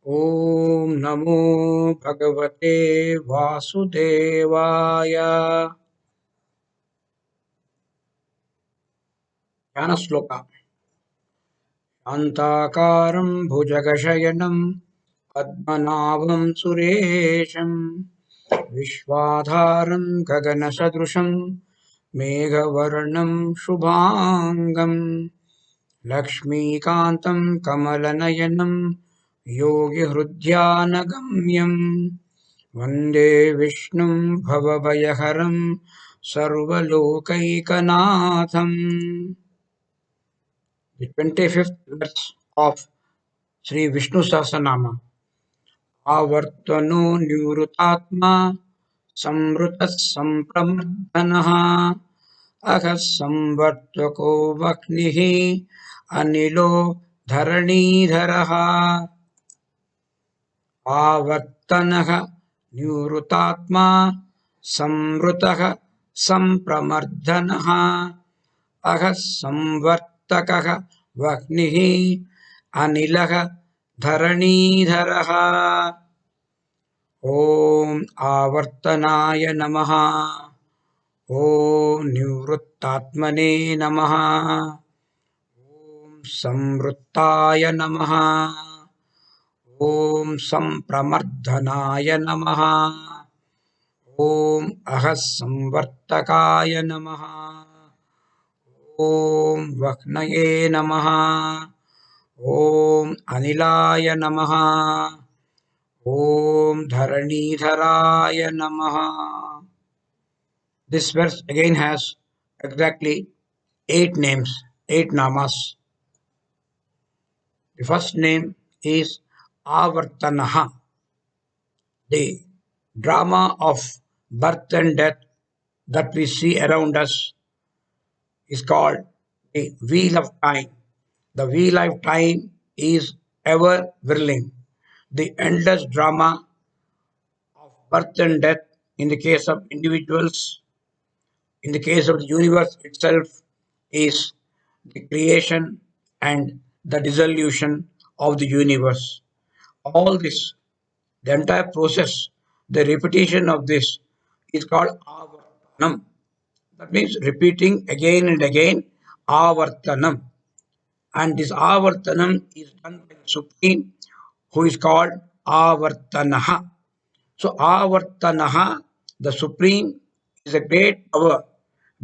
ॐ नमो भगवते वासुदेवाय। ध्यानश्लोक। शान्ताकारं भुजगशयनं पद्मनाभं सुरेशं विश्वाधारं गगनसदृशं मेघवर्णं शुभाङ्गं लक्ष्मीकान्तं कमलनयनं योगिहृद्यानगम्यं वन्दे विष्णुं भवभयहरं सर्वलोकैकनाथम्। The 25th verse of Sri Vishnu Sahasranama. Avartano nivrutatma samrutas sampramardhanaha aghas samvartako vaknihi anilo dharanidharaha. Avartanaha nivrutatma samrutaha sampramardhanaha aghas samvartakaha vaknihi anilaha धरणीधरः। ॐ आवर्तनाय नमः। ॐ निवृत्तात्मने नमः। ॐ संवृत्ताय नमः। ॐ संप्रमर्धनाय नमः। ॐ अहः संवर्तकाय नमः। ॐ वह्नये नमः। ॐ अनिलाय नमः। ॐ धरणीधराय नमः। This verse again has exactly 8 names, 8 namas. The first name is Avartanaha, the drama of birth and death that we see around us is called the wheel of time. The wheel of time is ever whirling. The endless drama of birth and death in the case of individuals, in the case of the universe itself, is the creation and the dissolution of the universe. All this, the entire process, the repetition of this is called avartanam. That means repeating again and again, avartanam. And this avartanam is done by the Supreme, who is called avartanaha. So avartanaha, the Supreme, is a great power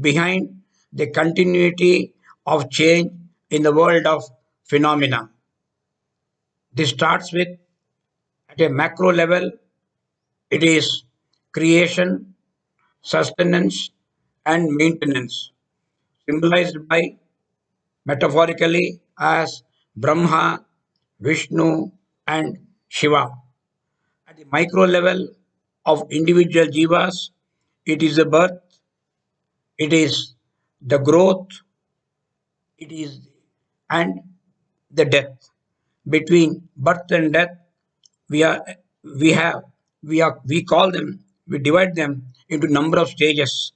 behind the continuity of change in the world of phenomena. This starts with, at a macro level, it is creation, sustenance, and maintenance, symbolized by metaphorically as Brahma, Vishnu, and Shiva. At the micro level of individual jivas, it is the birth, it is the growth, it is and the death. Between birth and death, we are we have we call them, we divide them into number of stages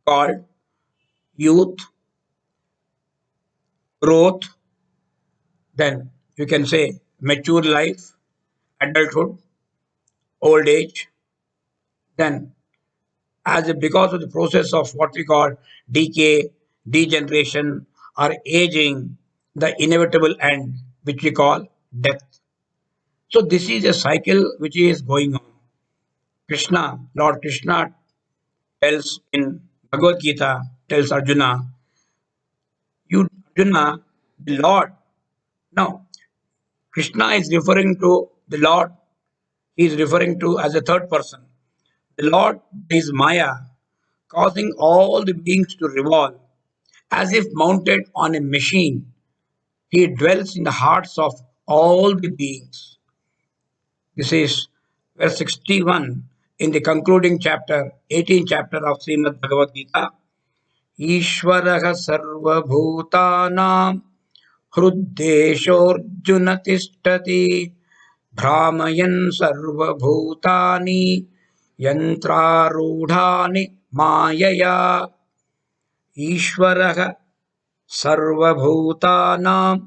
called youth, growth, then you can say mature life, adulthood, old age, then because of the process of what we call decay, degeneration, or aging, the inevitable end, which we call death. So this is a cycle which is going on. Lord Krishna tells in Bhagavad Gita, tells Arjuna, you Arjuna, the Lord. Now, Krishna is referring to the Lord, he is referring to as a third person. The Lord is Maya, causing all the beings to revolve as if mounted on a machine. He dwells in the hearts of all the beings. This is verse 61 in the concluding chapter, 18th chapter of Srimad Bhagavad Gita. Ishvaraha sarvabhutanam hruddeshorjuna tishtati भ्रामयन् सर्वभूतानि यन्त्रारूढानि मायया. ईश्वरः सर्वभूतानां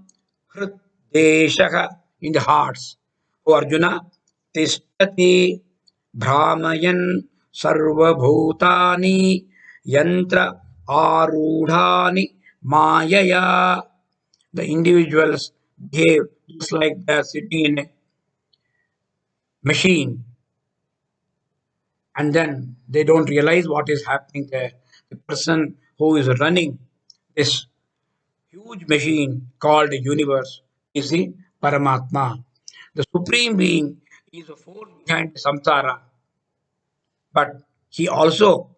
हृद्देशः, in the hearts. O Arjuna, tishtati Brahmayan sarvabhutani yantra arudhani mayaya. The individuals behave just like they are sitting in a machine, and then they don't realize what is happening there. The person who is running this huge machine called the universe is the Paramatma. The Supreme Being is the force behind samsara, but he also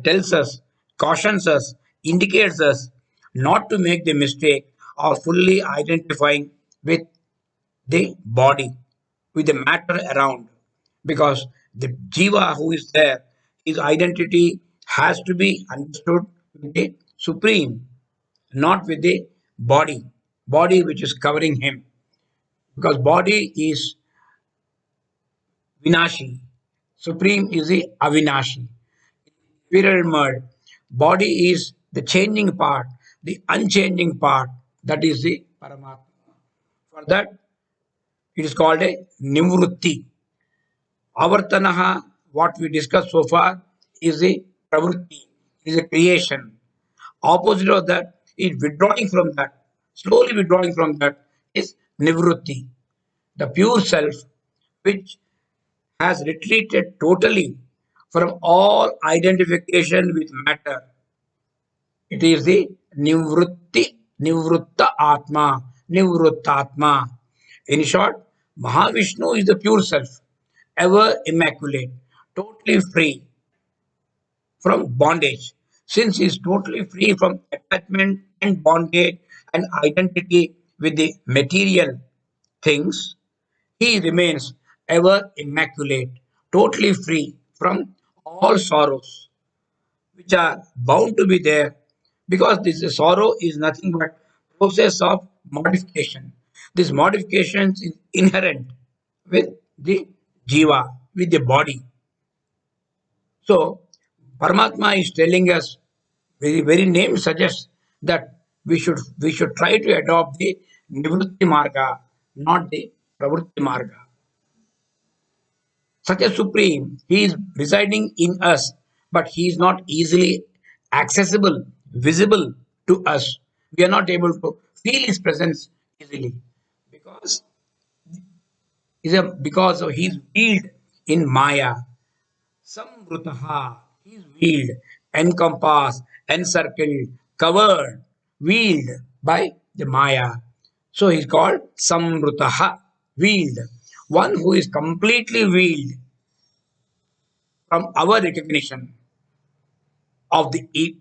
tells us, cautions us, indicates us not to make the mistake of fully identifying with the body, with the matter around. Because the jiva who is there, his identity has to be understood with the supreme, not with the body which is covering him. Because body is Vinashi, supreme is the Avinashi. Pyramid, body is the changing part, the unchanging part, that is the Paramatma. For that, it is called a Nivrutti. Avartanaha, what we discussed so far, is a pravrutti, is a creation. Opposite of that is withdrawing from that, slowly withdrawing from that is nivrutti, the pure self which has retreated totally from all identification with matter. It is the nivrutti, nivrutta atma, nivruttatma. In short, Mahavishnu is the pure self, ever immaculate, totally free from bondage. Since he is totally free from attachment and bondage and identity with the material things, he remains ever immaculate, totally free from all sorrows which are bound to be there, because this sorrow is nothing but process of modification. This modification is inherent with the jiva, with the body. So Paramatma is telling us, very name suggests that we should try to adopt the nivritti marga, not the pravritti marga. Such a supreme, he is residing in us, but he is not easily accessible, visible to us. We are not able to feel his presence easily because because of his veiled in Maya. Samvrutaha, he is veiled, encompassed, encircled, covered, veiled by the Maya. So he is called Samvrutaha, veiled. One who is completely veiled from our recognition of we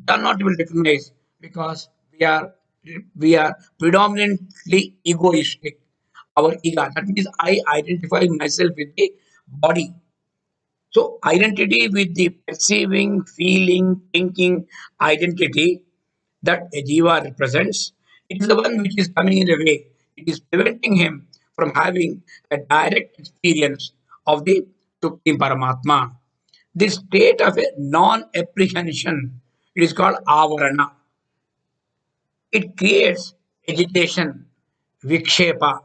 are not able to recognize because we are predominantly egoistic. Our ego, that means I identify myself with the body. So identity with the perceiving, feeling, thinking identity that a jiva represents, it is the one which is coming in the way. It is preventing him from having a direct experience of the Supreme Paramatma. This state of a non-apprehension, it is called avarana. It creates agitation, vikshepa,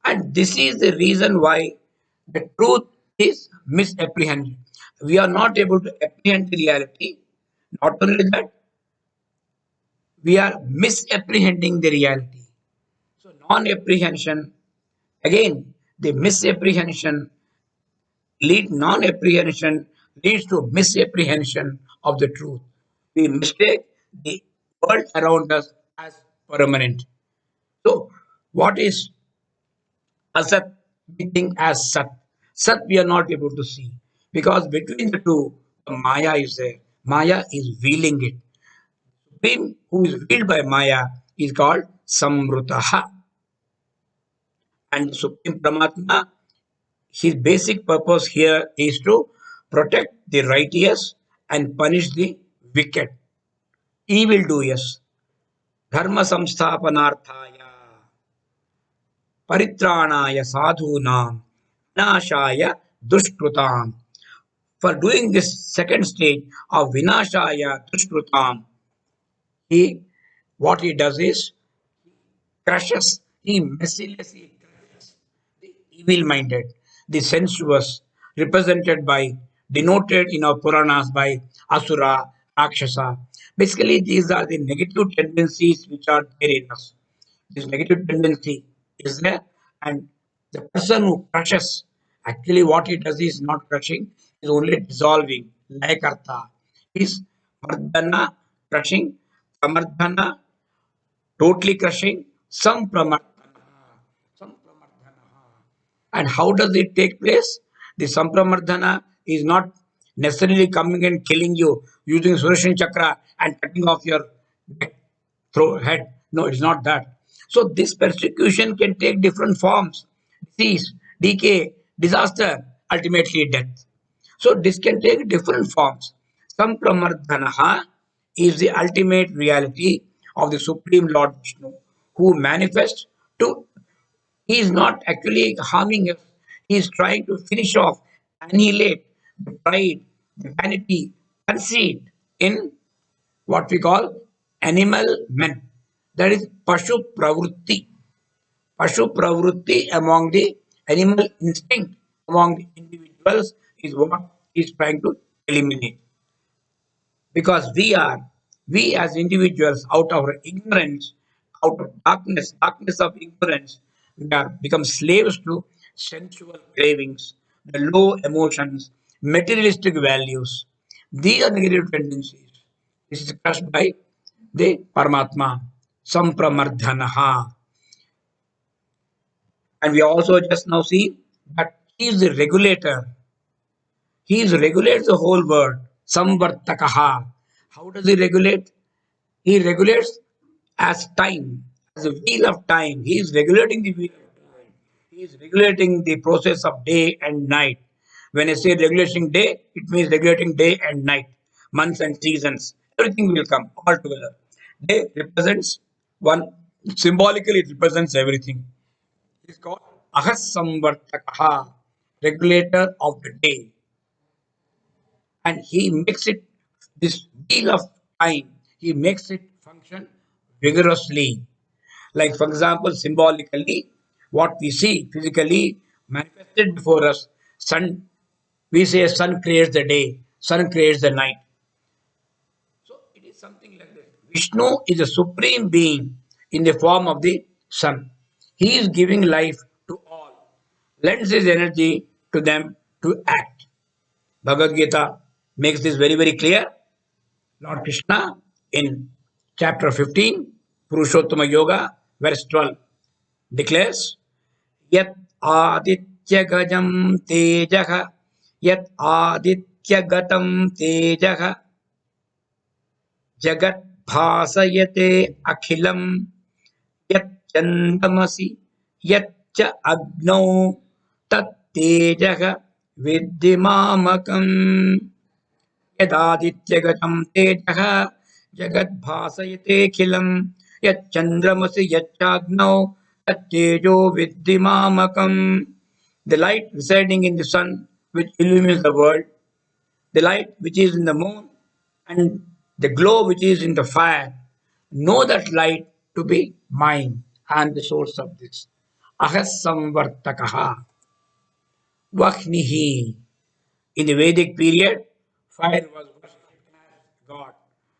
and this is the reason why the truth is misapprehended. We are not able to apprehend the reality. Not only that, we are misapprehending the reality. So non-apprehension, again, the misapprehension non-apprehension leads to misapprehension of the truth. We mistake the world around us as permanent. So, what is asat? We think as sat. Sat we are not able to see because between the two, the Maya is there. Maya is veiling it. Supreme who is veiled by Maya is called Samrutaha. And Supreme Paramatma, his basic purpose here is to protect the righteous and punish the wicked, evildoers. Dharma samsthapanarthaya, paritranaya sadhunam, vinashaya dushkrutam. For doing this second stage of vinashaya dushkrutam, he what he does is crushes, he mercilessly crushes evil-minded, the sensuous, represented by, denoted in our Puranas by Asura, Rakshasa. Basically, these are the negative tendencies which are there in us. This negative tendency is there, and the person who crushes, actually, what he does is not crushing, is only dissolving, like Artha. Is Mardana crushing, Samardhana totally crushing, some and how does it take place? The Sampramardhana is not necessarily coming and killing you using Sudarshan Chakra and cutting off your neck, throat, head. No, it's not that. So this persecution can take different forms: disease, decay, disaster, ultimately death. So this can take different forms. Sampramardhanaha is the ultimate reality of the Supreme Lord Vishnu, who manifests to, he is not actually harming us. He is trying to finish off, annihilate the pride, the vanity, conceit in what we call animal men. That is Pashu Pravrutti. Pashu Pravrutti among the animal instinct among the individuals is what he is trying to eliminate. Because we as individuals, out of our ignorance, out of darkness of ignorance, we are become slaves to sensual cravings, the low emotions, materialistic values. These are negative tendencies. This is crushed by the Paramatma, Sampramardhanaha. And we also just now see that he is the regulator. He regulates the whole world. Samvartakaha. How does he regulate? He regulates as time, as a wheel of time. He is regulating the wheel of time. He is regulating the process of day and night. When I say regulating day, it means regulating day and night, months and seasons. Everything will come all together. Day represents one, symbolically, it represents everything. It is called Ahasamvartakaha, regulator of the day, and he makes it, this wheel of time, he makes it function vigorously. Like, for example, symbolically, what we see physically manifested before us, sun, we say sun creates the day, sun creates the night. So it is something like that. Vishnu is a supreme being in the form of the sun. He is giving life to all, lends his energy to them to act. Bhagavad Gita makes this very, very clear. Lord Krishna in chapter 15, Purushottama Yoga, verse 12, declares, Yat Aditya Gajam Tejaha, Yat Aditya Gatam Tejaha, Jagat Bhasayate Akhilam, Yat Chandamasi, Yat Cha Agno, Tat Tejaha Viddimamakam. यदादित्यगतं तेजः जगद्भासयतेऽखिलं यच्चन्द्रमसि यच्चाग्नौ तत्तेजो विद्धि मामकम्. The light residing in the sun, which illumines the world, the light which is in the moon, and the glow which is in the fire, know that light to be mine and the source of this. Ahasamvartakaha Vahnihi. In the Vedic period, fire was worshipped as God.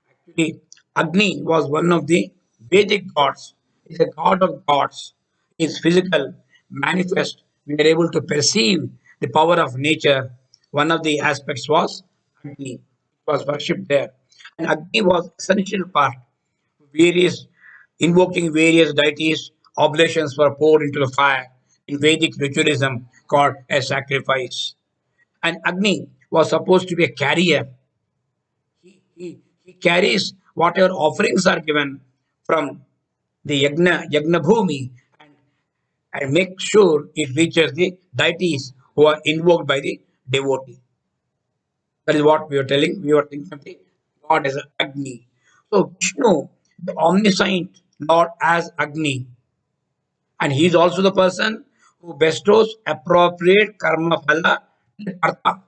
Actually, Agni was one of the Vedic gods. He's a god of gods. He's physical, manifest. We are able to perceive the power of nature. One of the aspects was Agni. It was worshipped there. And Agni was essential part. Various invoking various deities, oblations were poured into the fire in Vedic ritualism called a sacrifice. And Agni was supposed to be a carrier. He carries whatever offerings are given from the Yagna Bhumi, and make sure it reaches the deities who are invoked by the devotee. That is what we are telling. We are thinking of the God as Agni. So Vishnu, the omniscient Lord as Agni, and he is also the person who bestows appropriate karma phala, artha,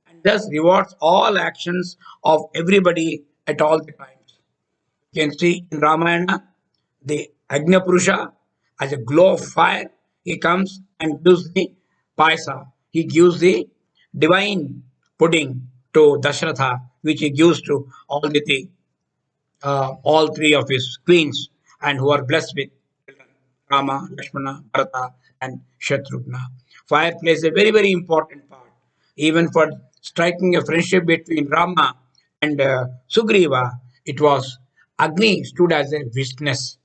and thus rewards all actions of everybody at all the times. You can see in Ramayana, the Agnya Purusha, as a glow of fire, he comes and gives the paisa. He gives the divine pudding to Dashratha, which he gives to all three of his queens, and who are blessed with Rama, Lakshmana, Bharata, and Shatrughna. Fire plays a very, very important part, even for striking a friendship between Rama and Sugriva. It was Agni stood as a witness.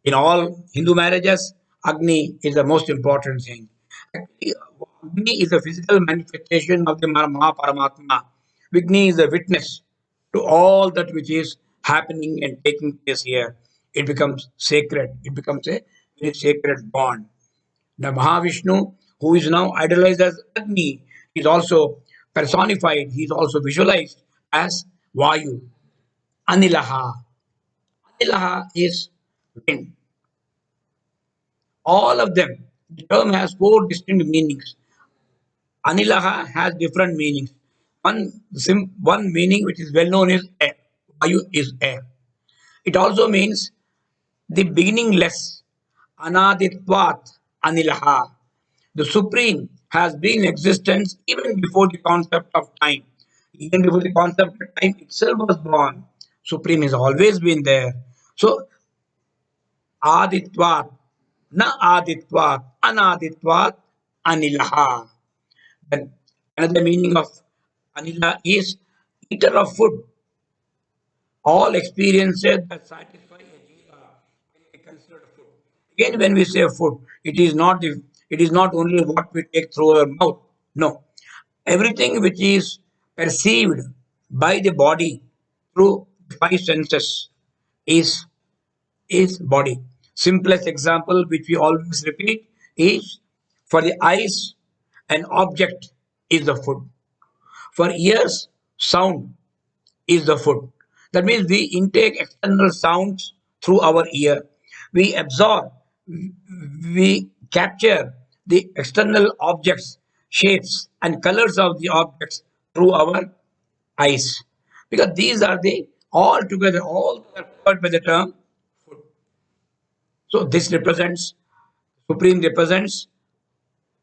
In all Hindu marriages, Agni is the most important thing. Actually, Agni is a physical manifestation of the Mahaparamaatma. Agni is a witness to all that which is happening and taking place here. It becomes sacred. It becomes a very sacred bond. The Mahavishnu, who is now idolized as Agni, is also personified. He is also visualized as Vayu. Anilaha. Anilaha is wind. All of them. The term has four distinct meanings. Anilaha has different meanings. One meaning which is well known is air. Vayu is air. It also means the beginningless. Anaditvat Anilaha. The Supreme has been in existence even before the concept of time. Even before the concept of time itself was born. Supreme has always been there. So Aditvat, na Aditvat, Anaditvat, Anilaha. Then another meaning of Anila is eater of food. All experiences that satisfy a jiva can be considered food. Again, when we say food, it is not only what we take through our mouth. No, everything which is perceived by the body through the five senses is body. Simplest example which we always repeat is for the eyes, an object is the food. For ears, sound is the food. That means we intake external sounds through our ear. We absorb, we capture the external objects, shapes, and colors of the objects through our eyes. Because these are the all together, all are covered by the term. So this represents, Supreme represents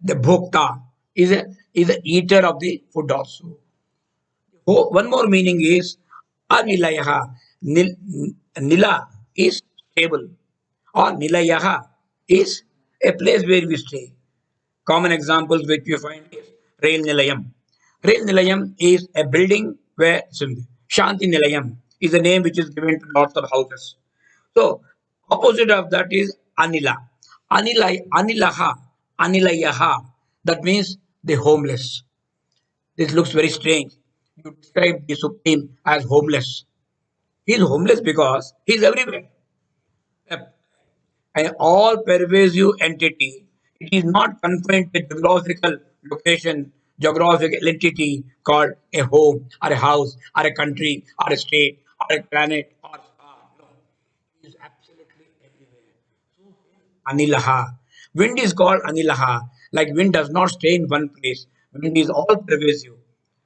the Bhokta, is a eater of the food also. Oh, one more meaning is Anilayaha. Nila is stable, or Nilayaha is a place where we stay. Common examples which we find is Rail Nilayam. Rail Nilayam is a building where Shanti Nilayam is the name which is given to lots of houses. So, opposite of that is Anila. Anilaha, Anilayaha. That means the homeless. This looks very strange. You describe the Supreme as homeless. He is homeless because he is everywhere. An all pervasive entity. It is not confined to geographical location, geographical entity called a home or a house or a country or a state or a planet or star. No, it is absolutely everywhere. Anilaha. Wind is called Anilaha. Like wind does not stay in one place. Wind is all pervasive.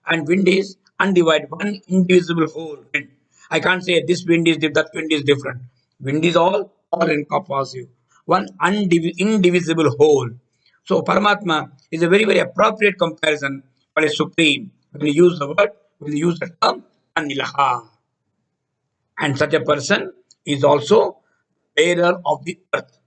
And wind is undivided, one indivisible whole. Wind. I can't say this wind is that wind is different. Wind is all encompassive. One indivisible whole. So Paramatma is a very, very appropriate comparison for a supreme. When you use the word, when you use the term Anilaha. And such a person is also bearer of the earth.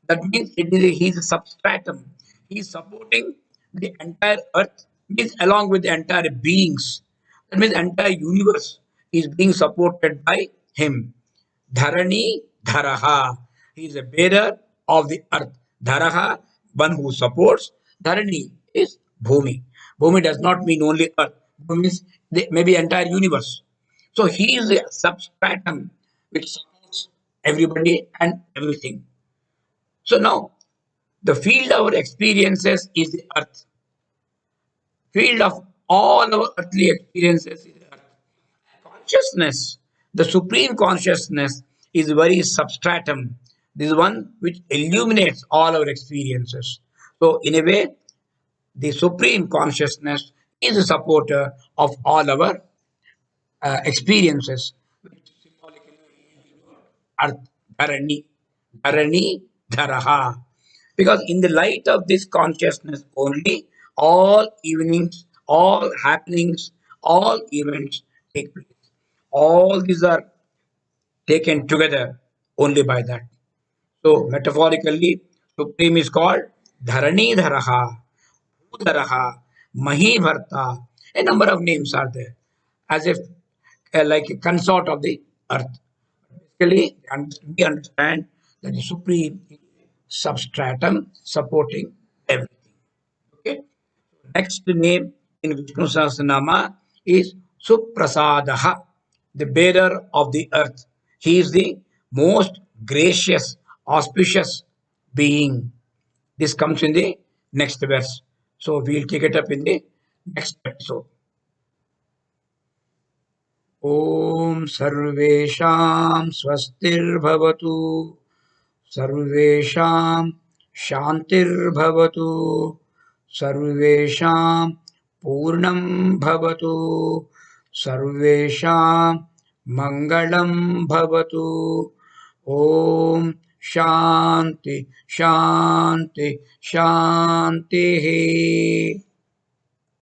That means he is a substratum. He is supporting the entire earth, means along with the entire beings. That means entire universe is being supported by him. Dharani Dharaha. He is a bearer of the earth. Dharaha, one who supports. Dharani is Bhumi. Bhumi does not mean only earth. Bhumi means maybe entire universe. So he is a substratum which supports everybody and everything. So now the field of our experiences is the earth. Field of all our earthly experiences is the earth. Consciousness, the supreme consciousness is very substratum. This is one which illuminates all our experiences. So in a way, the supreme consciousness is a supporter of all our experiences. Earth, Dharani, Dharani, Dharaha. Because in the light of this consciousness only, all evenings, all happenings, all events take place. All these are taken together only by that. So metaphorically, Supreme is called Dharani Dharaha, Bhudaraha, Mahibharta. A number of names are there, as if like a consort of the earth. Basically, we understand that the Supreme is substratum supporting everything. Okay. Next name in Vishnu Sahasranama is Suprasadaha, the bearer of the earth. He is the most gracious, auspicious being. This comes in the next verse. So we'll take it up in the next episode. ॐ सर्वेषां स्वस्तिर्भवतु सर्वेषां शान्तिर्भवतु सर्वेषां पूर्णं भवतु सर्वेषां मङ्गलं भवतु ॐ शान्ति शान्ति शान्तिः